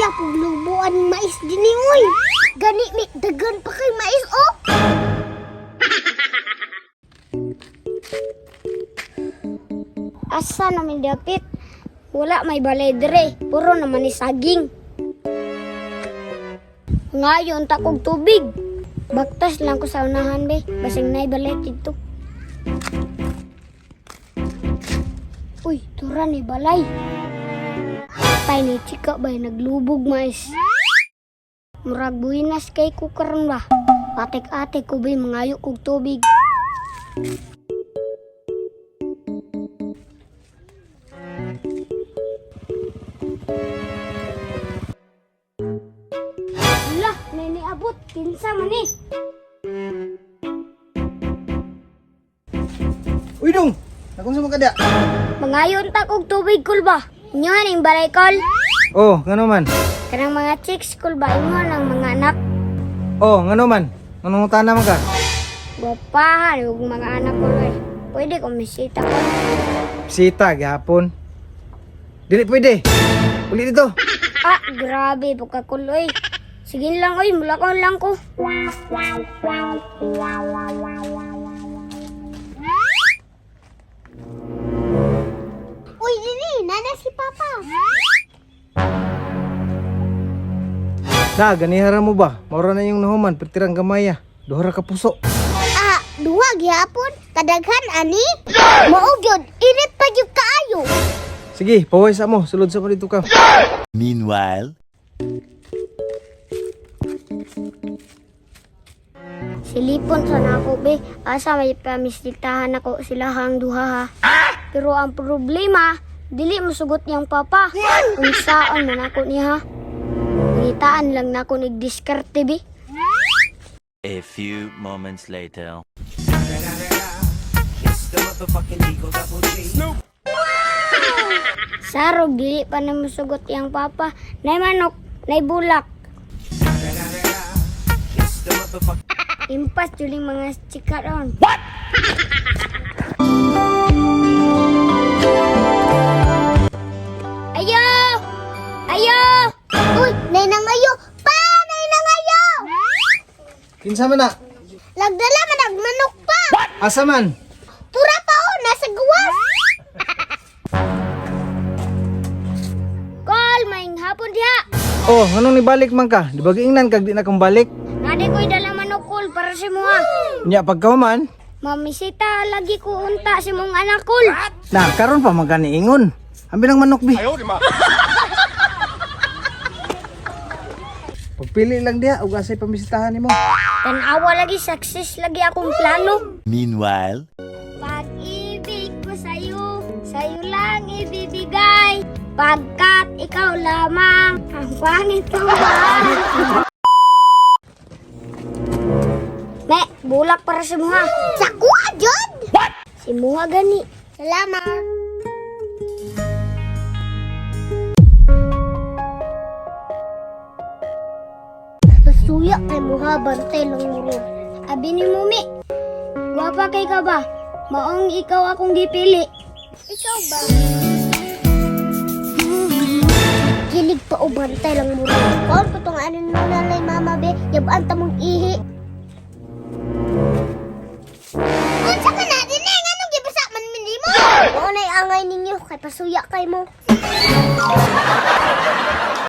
Iya paglubuan ng mais din ni oy. Gani mi dagan pa kay mais oh. Asa namin dapit? Wala may balay dire, puro naman ni saging. Ngayon takog tubig. Baktas lang ko sa unahan be, basing nay balay dito. Uy, tura ni balay. Tay ni chika bay naglubog mais. Murag buinas kay ko karon ba. Patek-atek ko bay mangayo kog tubig. Lah, nini abot kinsa man ni. Uy dong, akong sa mga kada. Mangayon ta kog tubig kul ba? Inyo ning balay kol. Oh, ngano man? Kanang mga chicks kul ba inyo ng mga anak. Oh, ngano man? Anong utana man ka? Gwapahan ug mga anak ko eh. Pwede ko misita ko. Sita, gihapon. Dili pwede. Uli dito. Ah, grabe po ka kuloy. Sige lang oy, mulakon lang ko. Uy, dili, nana si Papa. Na, ganihara mo ba? Maura na yung nahuman, pertirang gamaya. Duhara ka puso. Ah, duha gihapon, kadaghan ani. Mao gyud, init pa gyud kaayo. Sige, paway sa mo. Sulod sa mo dito ka. Meanwhile, Silipon sa nako be, asa may pamisdiktahan ako sila hang duha ha. Pero ang problema, dili mosugot niyang papa. Kung saan man ako niya ha. Ngitaan lang nako nagdiskarte be. a few moments later. Sarog dili pa na mosugot yang papa. Nay manok, nay bulak. Impas juling mga chika ron. What? Ayo! Ayo! Uy, nay nang ayo! Pa! Nay nang ayo! Kinsa man na? Lagdala man ang manok pa! Asa man? Tura pa o, nasa gawas! Call, maing hapon diha! Oh, anong nibalik man ka? Di ba giingnan kag di na kang balik? Nade ko'y dala manok call para si mga. Nya pagkauman, Mamisita lagi ko unta si mong anak call. na karon pa magani-ingon. Ambil ang manok bi. Pagpili lang diha ug asay pamisitahan nimo. Tanawa lagi, success lagi akong plano. Meanwhile, Pag-ibig ko sa'yo, sa'yo lang ibibigay. Pagkat ikaw lamang ang pangit ko mahal. Me, bulak para si Muha. Sa kuha, Jod! What? Si Muha gani. Salamat. Pasuya kay Muha, bantay lang muro. Abi ni Mumi, gwapa kay ka ba? Maong ikaw akong gipili. Ikaw ba? Kilig pa o bantay lang muro. Kaon ko tong ano nung nanay mama be, yabaan ta mong ihi. Unsa ka na din eh, anong gibasa man min mo? Oo nay angay ninyo kay pasuya kay mo.